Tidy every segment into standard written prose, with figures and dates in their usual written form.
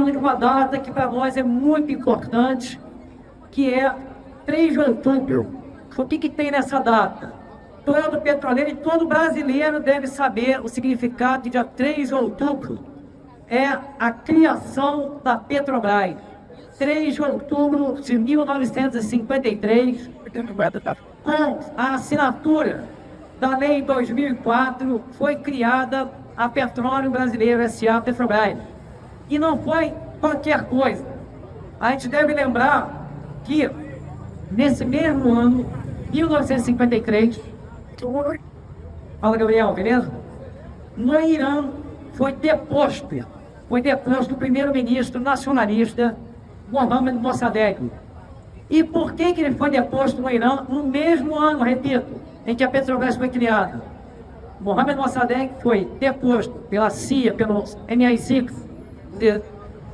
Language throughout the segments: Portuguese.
lembrando de uma data que para nós é muito importante, que é 3 de outubro. O que tem nessa data? Todo petroleiro e todo brasileiro deve saber o significado de dia 3 de outubro. É a criação da Petrobras. 3 de outubro de 1953, com a assinatura da Lei 2004, foi criada a Petróleo Brasileiro S.A. Petrobras. E não foi qualquer coisa. A gente deve lembrar que, nesse mesmo ano, 1953, fala, Gabriel, beleza? No Irã foi deposto o primeiro-ministro nacionalista Mohammad Mossadegh. E por que ele foi deposto no Irã no mesmo ano, repito, em que a Petrobras foi criada? Mohammad Mossadegh foi deposto pela CIA, pelo MI6 dos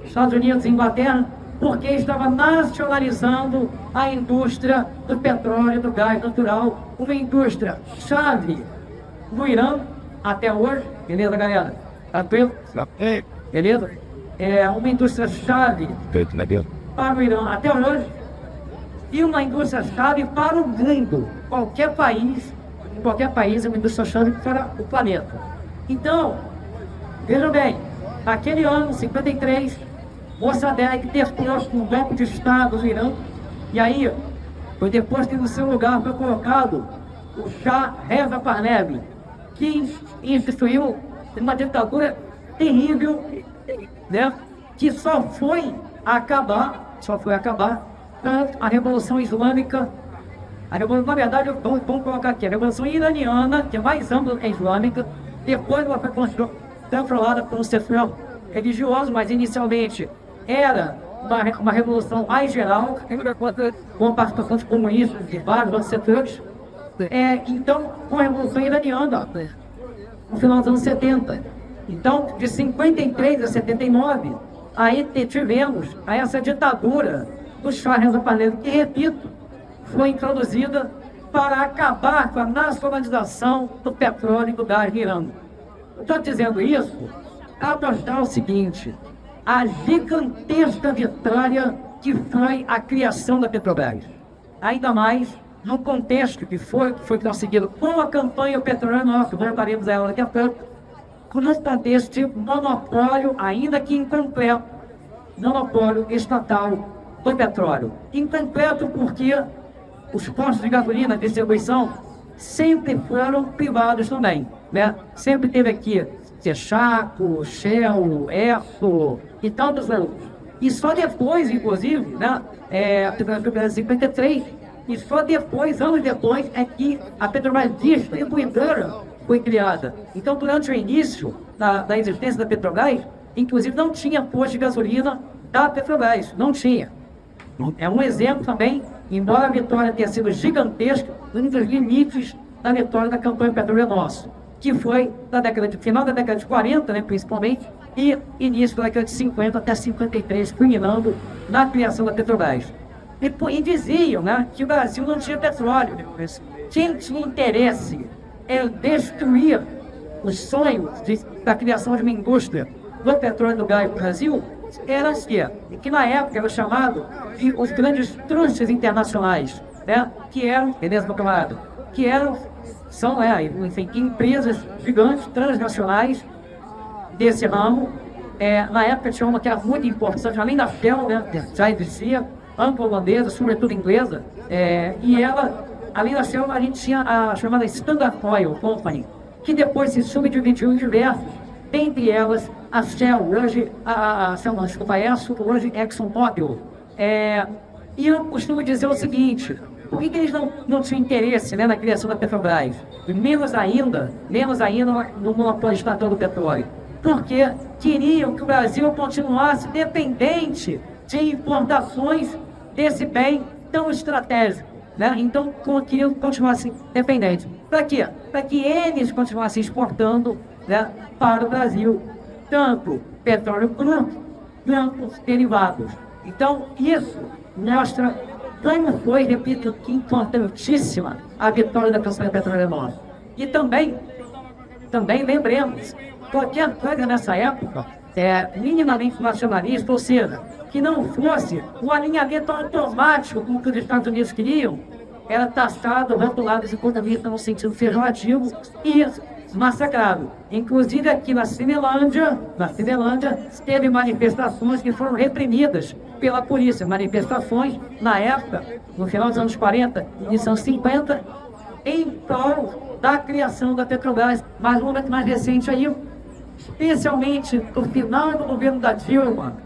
Estados Unidos e Inglaterra, porque estava nacionalizando a indústria do petróleo e do gás natural, uma indústria chave no Irã até hoje, beleza, galera? Tranquilo? Beleza? É uma indústria chave para o Irã até hoje e uma indústria chave para o mundo. Qualquer país é uma indústria chave para o planeta. Então, vejam bem, naquele ano, 53, Mossadegh deposto um golpe de Estado no Irã, e aí, foi depois que no seu lugar foi colocado o Shah Reza Pahlavi, que instituiu uma ditadura terrível, né, que só foi acabar com a Revolução Islâmica. Na verdade, vamos colocar aqui, a Revolução Iraniana, que é mais ampla que a Islâmica, depois ela foi controlada por um setor religioso, mas inicialmente era uma revolução mais geral, com participações comunistas de vários outros setores. Então, com a Revolução Iraniana, no final dos anos 70. Então, de 53 a 79, aí tivemos essa ditadura do Shah Reza Pahlavi, que, repito, foi introduzida para acabar com a nacionalização do petróleo e do gás no Irã. Estou dizendo isso para mostrar o seguinte: a gigantesca vitória que foi a criação da Petrobras. Ainda mais no contexto que foi conseguido com a campanha Petróleo Nosso, voltaremos a ela daqui a pouco, consta deste monopólio, ainda que incompleto, monopólio estatal do petróleo. Incompleto porque os postos de gasolina de distribuição sempre foram privados também, né? Sempre teve aqui Texaco, Shell, Esso e tantos outros. E só depois, inclusive, né, a Petrobras 53, e só depois, anos depois, é que a Petrobras Distribuidora foi criada. Então, durante o início da existência da Petrobras, inclusive não tinha posto de gasolina da Petrobras, não tinha. É um exemplo também, embora a vitória tenha sido gigantesca, um dos limites da vitória da campanha Petróleo Nosso, que foi final da década de 40, né, principalmente, e início da década de 50 até 53, culminando na criação da Petrobras. E diziam, né, que o Brasil não tinha petróleo. Quem tinha interesse em destruir os sonhos da criação de uma indústria do petróleo e do gás no Brasil era que na época era chamado de os grandes trustes internacionais, né, que eram, beleza, meu camarada, são empresas gigantes, transnacionais desse ramo. Na época tinha uma que era muito importante, além da Shell, né, já existia, anglo-holandesa, sobretudo inglesa, e ela, além da Shell, a gente tinha a chamada Standard Oil Company, que depois se subdividiu em diversos, dentre elas a Shell, hoje hoje ExxonMobil. E eu costumo dizer o seguinte: por que eles não tinham interesse, né, na criação da Petrobras? Menos ainda no monopólio estatal do petróleo. Porque queriam que o Brasil continuasse dependente de importações desse bem tão estratégico, né? Então, queriam que continuasse dependente. Para quê? Para que eles continuassem exportando, né, para o Brasil, tanto petróleo cru quanto derivados. Então, isso mostra como foi, repito, que importantíssima a vitória da campanha Petróleo Nosso. E também lembremos, qualquer coisa nessa época minimamente nacionalista, ou seja, que não fosse um alinhamento automático com o que os Estados Unidos queriam, era taxado, rotulado de economista no sentido pejorativo e massacrado. Inclusive aqui na Cinelândia, teve manifestações que foram reprimidas pela polícia. Manifestações, na época, no final dos anos 40 e dos anos 50, em prol da criação da Petrobras. Mas um momento mais recente aí, especialmente no final do governo da Dilma,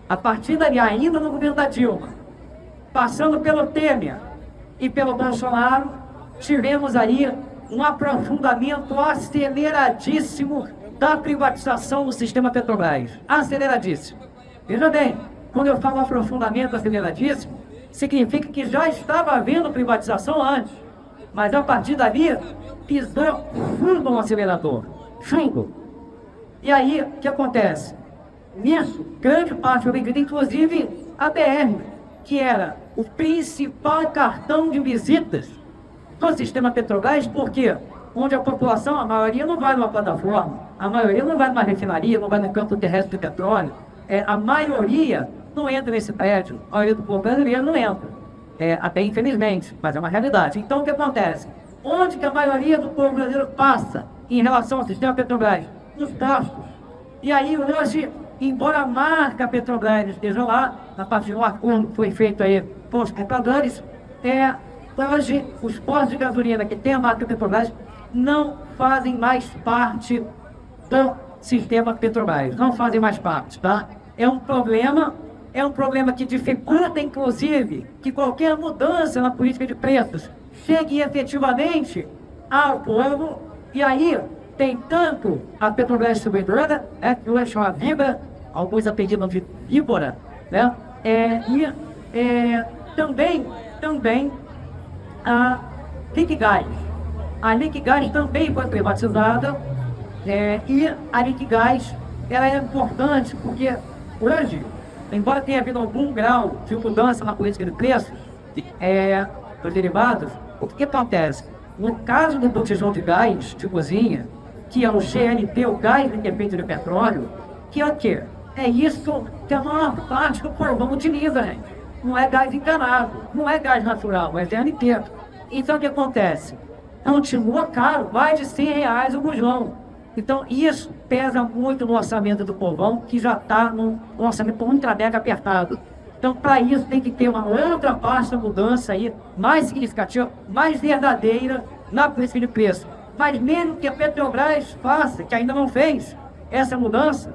a partir dali, ainda no governo da Dilma, passando pelo Temer e pelo Bolsonaro, tivemos aí um aprofundamento aceleradíssimo da privatização do sistema Petrobras. Aceleradíssimo. Veja bem, quando eu falo aprofundamento aceleradíssimo, significa que já estava havendo privatização antes, mas a partir dali pisou fundo no acelerador. Fundo. E aí, o que acontece? Nisso, grande parte foi vendida, inclusive a BR, que era o principal cartão de visitas do sistema Petrobras, porque onde a população, a maioria não vai numa plataforma, a maioria não vai numa refinaria, não vai no campo terrestre de petróleo, a maioria não entra nesse prédio, a maioria do povo brasileiro não entra, até infelizmente, mas é uma realidade. Então o que acontece? Onde que a maioria do povo brasileiro passa em relação ao sistema Petrobras? Nos postos. E aí hoje, embora a marca Petrobras esteja lá, a partir do acordo que foi feito aí com os compradores, hoje os postos de gasolina que tem a marca Petrobras não fazem mais parte do sistema Petrobras, não fazem mais parte, tá? É um problema que dificulta, inclusive, que qualquer mudança na política de preços chegue efetivamente ao povo. E aí tem tanto a Petrobras distribuidora, que hoje chama Vibra, alguns apelidos de Víbora, né? Também a Liquigás. A Liquigás também foi privatizada, e a Liquigás ela é importante porque hoje, embora tenha havido algum grau de mudança na política de preços dos derivados, o que acontece? No caso do botijão de gás de cozinha, que é o GLP, o gás que é feito de petróleo, que é o quê? É isso que a maior parte do povão utiliza, gente. Não é gás encanado, não é gás natural, é GLP. Então o que acontece? Continua caro, mais de R$100 o bujão. Então isso pesa muito no orçamento do povão, que já está no orçamento ultra-mega apertado. Então para isso tem que ter uma outra parte da mudança aí, mais significativa, mais verdadeira na política de preço. Mas mesmo que a Petrobras faça, que ainda não fez essa mudança,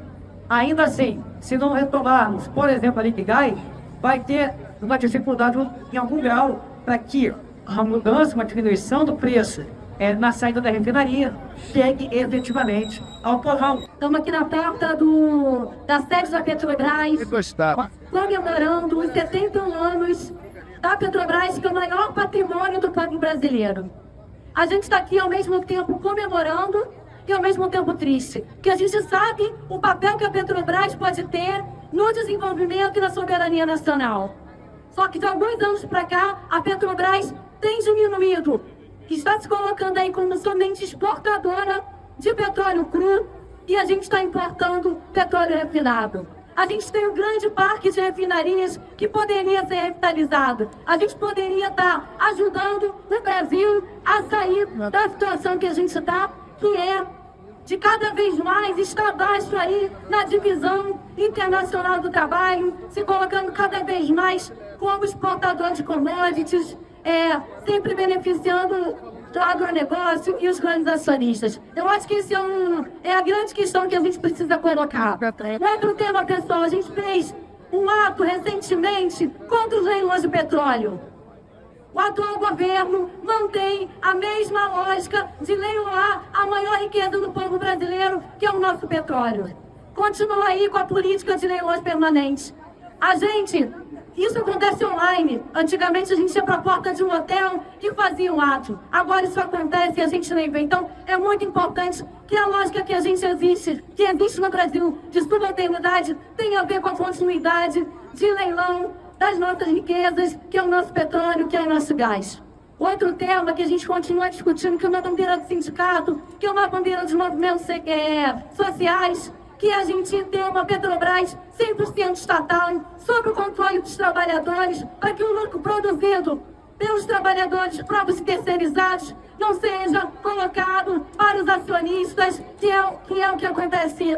ainda assim, se não retomarmos, por exemplo, a Liquigás, vai ter uma dificuldade em algum grau para que a mudança, uma diminuição do preço na saída da refinaria chegue efetivamente ao povão. Estamos aqui na porta da sede da Petrobras, comemorando os 70 anos da Petrobras, que é o maior patrimônio do povo brasileiro. A gente está aqui ao mesmo tempo comemorando e ao mesmo tempo triste, porque a gente sabe o papel que a Petrobras pode ter no desenvolvimento e na soberania nacional. Só que de alguns anos para cá, a Petrobras tem diminuído, está se colocando aí como somente exportadora de petróleo cru, e a gente está importando petróleo refinado. A gente tem um grande parque de refinarias que poderia ser revitalizado. A gente poderia estar ajudando o Brasil a sair da situação que a gente está, que é de cada vez mais estar abaixo aí na divisão internacional do trabalho, se colocando cada vez mais como exportador de commodities, sempre beneficiando do agronegócio e os grandes acionistas. Eu acho que isso é a grande questão que a gente precisa colocar. Outro tema, pessoal, a gente fez um ato recentemente contra os leilões de petróleo. O atual governo mantém a mesma lógica de leiloar a maior riqueza do povo brasileiro, que é o nosso petróleo. Continua aí com a política de leilões permanentes. Isso acontece online. Antigamente a gente ia para a porta de um hotel e fazia um ato. Agora isso acontece e a gente nem vê. Então é muito importante que a lógica que existe no Brasil de subalternidade tenha a ver com a continuidade de leilão das nossas riquezas, que é o nosso petróleo, que é o nosso gás. Outro tema que a gente continua discutindo, que é uma bandeira do sindicato, que é uma bandeira dos movimentos sociais, que a gente tenha uma Petrobras 100% estatal, sob o controle dos trabalhadores, para que o lucro produzido pelos trabalhadores próprios e terceirizados não seja colocado para os acionistas, que é o que acontece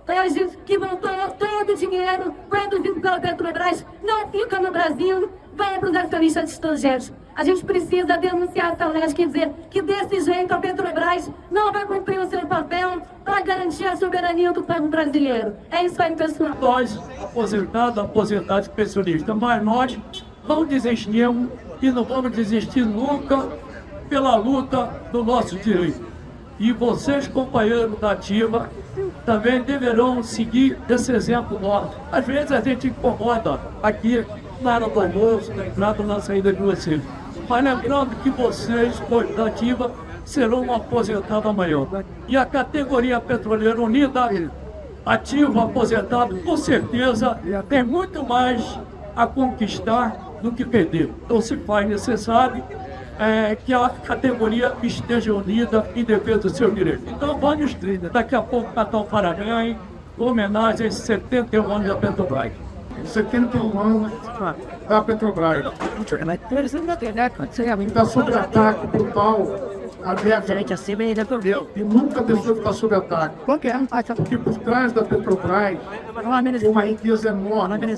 hoje, que voltou todo o dinheiro produzido pela Petrobras, não fica no Brasil, vai para os acionistas estrangeiros. A gente precisa denunciar essa lei, quer dizer, que desse jeito a Petrobras não vai cumprir o seu papel para garantir a soberania do povo brasileiro. É isso aí, pessoal. Nós, aposentados e pensionistas, mas nós não desistimos e não vamos desistir nunca pela luta do nosso direito. E vocês, companheiros da ativa, também deverão seguir esse exemplo nosso. Às vezes a gente incomoda aqui na hora do almoço, na entrada ou na saída de vocês. Mas lembrando que vocês, da ativa, serão um aposentado amanhã. E a categoria petroleira unida, ativo, aposentado, com certeza tem muito mais a conquistar do que perder. Então se faz necessário que a categoria esteja unida em defesa do seu direito. Então vamos, daqui a pouco, cantar o Paraná, homenagem aos 71 anos da Petrobras. 71 anos da Petrobras. Está sob ataque brutal, aberto, e nunca deixou de estar sob ataque. Porque por trás da Petrobras tem uma riqueza enorme.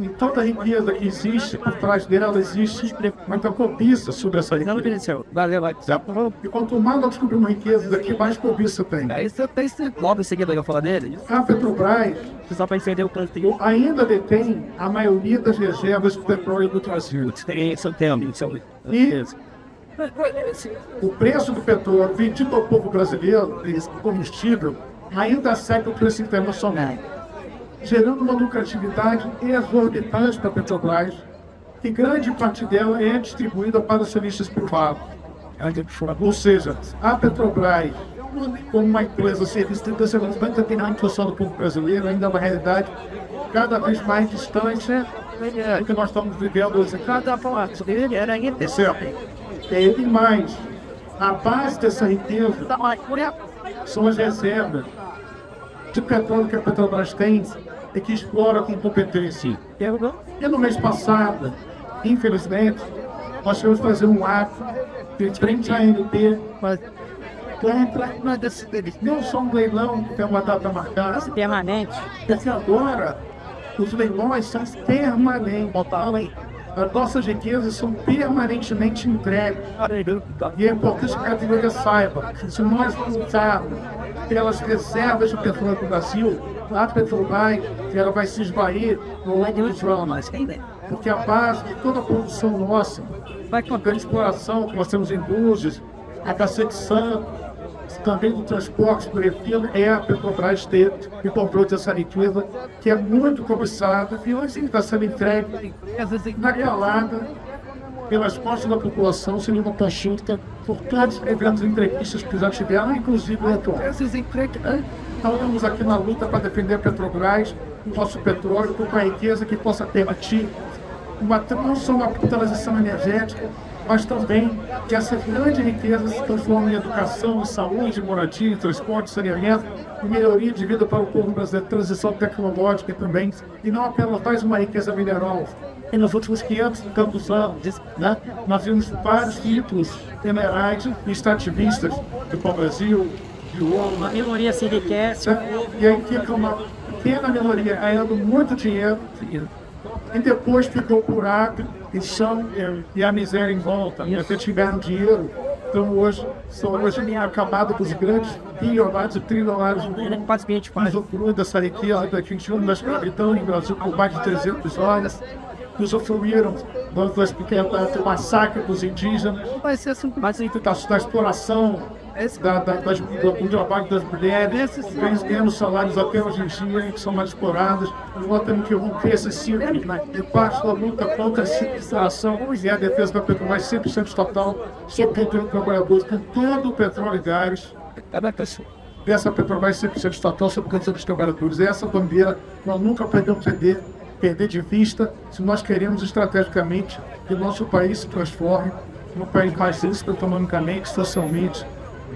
E toda a riqueza que existe, por trás dela existe muita cobiça sobre essa riqueza. E quanto mais nós descobrimos riquezas aqui, mais cobiça tem. A Petrobras ainda detém a maioria das reservas de petróleo do Brasil. E o preço do petróleo vendido ao povo brasileiro, esse combustível, ainda segue o preço internacional, gerando uma lucratividade exorbitante para a Petrobras, e grande parte dela é distribuída para acionistas privados. Ou seja, a Petrobras, como uma empresa serviço de desenvolvimento tem a atuação do povo brasileiro, ainda é uma realidade cada vez mais distante do que nós estamos vivendo hoje. E mais, a base dessa riqueza são as reservas de petróleo que a Petrobras tem e que explora com competência. E no mês passado, infelizmente, nós tivemos que fazer um ato de frente à ANP não só um leilão que tem uma data marcada permanente, porque agora os leilões são permanentes. As nossas riquezas são permanentemente entregues. E é importante que a categoria saiba, se nós lutarmos pelas reservas de petróleo do Brasil, a Petrobras ela vai se esvair no longo dos anos. Porque a base de toda a produção nossa, vai com a grande exploração que nós temos em Búzios, a Cacete Santo, também do transporte por aquilo, é a Petrobras ter e comprou dessa riqueza que é muito cobiçada e hoje está sendo entregue na calada pelas costas da população, sem nenhuma taxista, por todos os eventos entrevistas que já tiveram, inclusive o atual. Então estamos aqui na luta para defender a Petrobras, o nosso petróleo, com uma riqueza que possa permitir não só uma transição energética, mas também que essas grandes riquezas se transformem em educação, em saúde, em moradia, em transporte, saneamento, em melhoria de vida para o povo brasileiro, transição tecnológica também, e não apenas mais uma riqueza mineral. E nos últimos 500 e tantos anos, nós vimos vários títulos minerais e extrativistas do Brasil, de ouro. A minoria se enriquece. E aí fica uma pequena minoria ganhando muito dinheiro, e depois ficou o buraco, e chão e a miséria em volta. E até tiveram dinheiro. Então hoje acabado com os grandes bilionários e trilionários do mundo. Mas o cru dessa riqueza da 21 da escravidão no Brasil por mais de 300 anos. Que usufruíram do massacre dos indígenas, da exploração, do trabalho das mulheres, ganhando salários até hoje em dia, que são mais exploradas. Nós temos que romper esse ciclo de parte da luta contra a situação e a defesa da Petrobras 100% estatal, sobre o trabalhadores, com todo o petróleo e gás dessa Petrobras 100% estatal, sobre o dos trabalhadores. Essa bandeira nós nunca podemos perder de vista, se nós queremos estrategicamente que o nosso país se transforme num país mais justo economicamente, socialmente,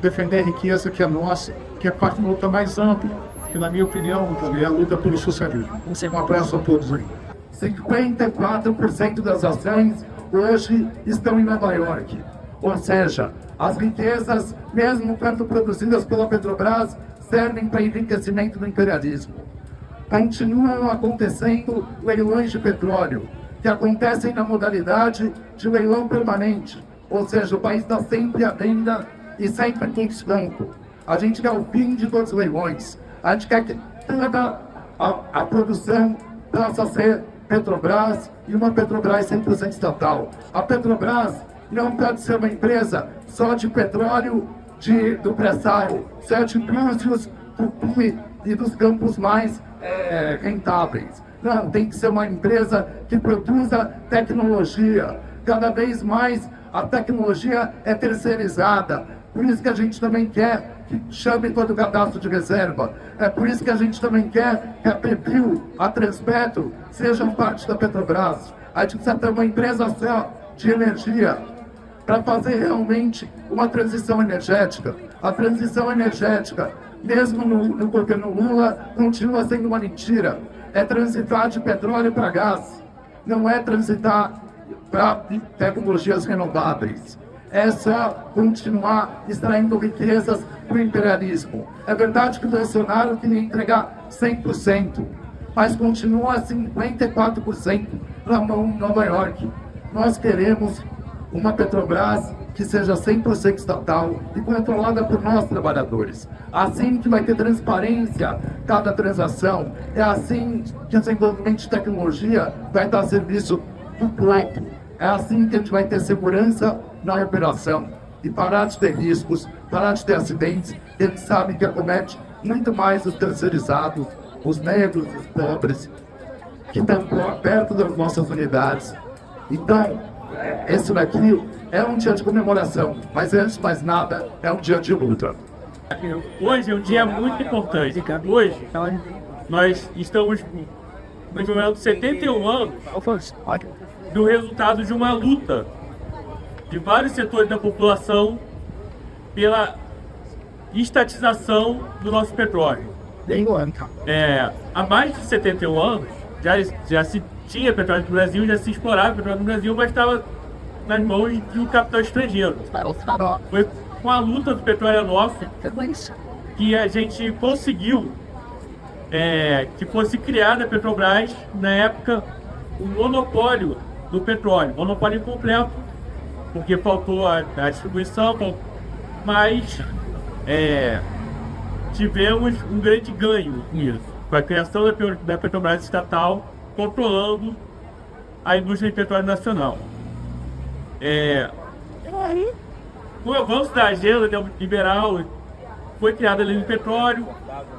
defender a riqueza que é nossa, que é parte de uma luta mais ampla que, na minha opinião, também é a luta pelo socialismo. Um abraço a todos aí. 54% das ações hoje estão em Nova York. Ou seja, as riquezas, mesmo quando produzidas pela Petrobras, servem para enriquecimento do imperialismo. Continuam acontecendo leilões de petróleo, que acontecem na modalidade de leilão permanente. Ou seja, o país está sempre à venda e sempre tem desconto. A gente quer o fim de todos os leilões. A gente quer que toda a produção possa ser Petrobras e uma Petrobras 100% estatal. A Petrobras não pode ser uma empresa só de petróleo do pré-sal, só de indústrias e dos campos mais rentáveis. Não, tem que ser uma empresa que produza tecnologia. Cada vez mais a tecnologia é terceirizada. Por isso que a gente também quer que chame todo o cadastro de reserva. É por isso que a gente também quer que a PetroRio, a Transpetro, sejam parte da Petrobras. A gente precisa ter uma empresa só de energia para fazer realmente uma transição energética. A transição energética, mesmo no governo Lula, continua sendo uma mentira. É transitar de petróleo para gás. Não é transitar para tecnologias renováveis. É só continuar extraindo riquezas para o imperialismo. É verdade que o Bolsonaro queria entregar 100%, mas continua 54% na mão de Nova York. Nós queremos uma Petrobras que seja 100% estatal e controlada por nós, trabalhadores. Assim que vai ter transparência cada transação. É assim que o desenvolvimento de tecnologia vai estar a serviço do povo. É assim que a gente vai ter segurança na operação e parar de ter riscos, parar de ter acidentes. Eles sabem que acomete muito mais os terceirizados, os negros, os pobres, que estão perto das nossas unidades. Então, esse daqui é um dia de comemoração, mas antes de mais nada, é um dia de luta. Hoje é um dia muito importante. Hoje, nós estamos comemorando 71 anos do resultado de uma luta de vários setores da população pela estatização do nosso petróleo. Há mais de 71 anos, já se tinha petróleo no Brasil, já se explorava petróleo no Brasil, mas estava nas mãos de um capital estrangeiro. Foi com a luta do petróleo nosso que a gente conseguiu que fosse criada a Petrobras, na época, um monopólio do petróleo, monopólio incompleto, porque faltou a distribuição, mas tivemos um grande ganho nisso, com a criação da Petrobras estatal, controlando a indústria de petróleo nacional. Com o avanço da agenda neoliberal, foi criada a lei do petróleo,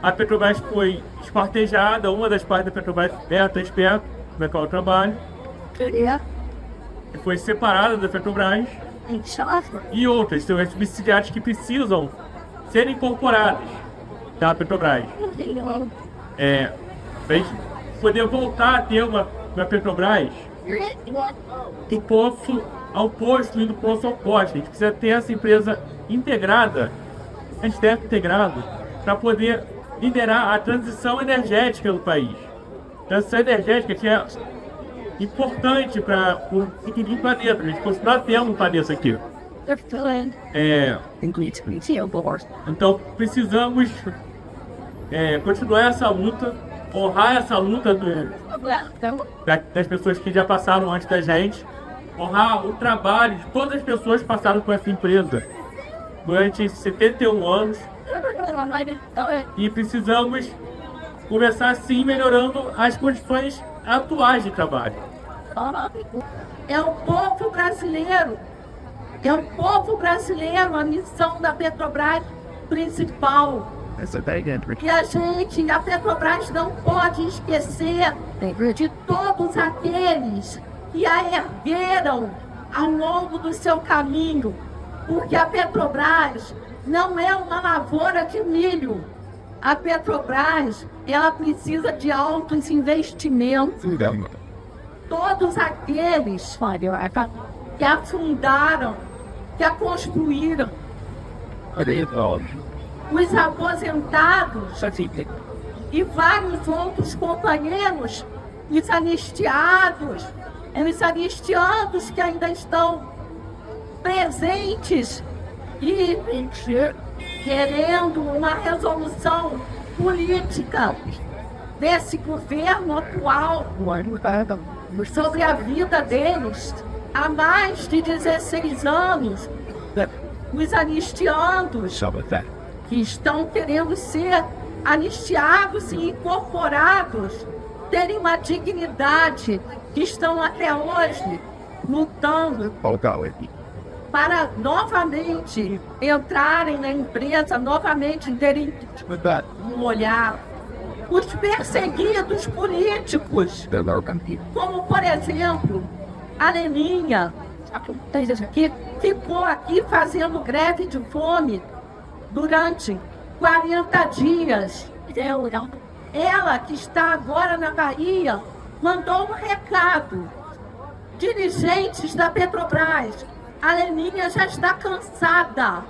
a Petrobras foi espartejada, uma das partes da Petrobras é a Transpetro, na qual eu trabalho, que foi separada da Petrobras, e outras, são as subsidiárias que precisam ser incorporadas da Petrobras. Para a gente poder voltar a ter uma Petrobras do poço ao posto e do poço ao poste. A gente precisa ter essa empresa integrada, para poder liderar a transição energética do país. Transição energética que é importante para o futuro do planeta, a gente continuar tendo um planeta aqui. Então precisamos continuar essa luta, honrar essa luta das pessoas que já passaram antes da gente, honrar o trabalho de todas as pessoas que passaram por essa empresa durante 71 anos, e precisamos começar assim melhorando as condições atuais de trabalho. É o povo brasileiro, a missão da Petrobras principal. E a Petrobras não pode esquecer de todos aqueles que a ergueram ao longo do seu caminho, porque a Petrobras não é uma lavoura de milho. A Petrobras, ela precisa de altos investimentos. Todos aqueles que a fundaram, que a construíram, os aposentados e vários outros companheiros, os anistiados que ainda estão presentes e querendo uma resolução política desse governo atual sobre a vida deles há mais de 16 anos. Os anistiados que estão querendo ser anistiados e incorporados terem uma dignidade, que estão até hoje lutando para novamente entrarem na empresa, novamente terem um olhar. Os perseguidos políticos, como por exemplo a Leninha, que ficou aqui fazendo greve de fome durante 40 dias. Ela, que está agora na Bahia, mandou um recado. Dirigentes da Petrobras, a Leninha já está cansada.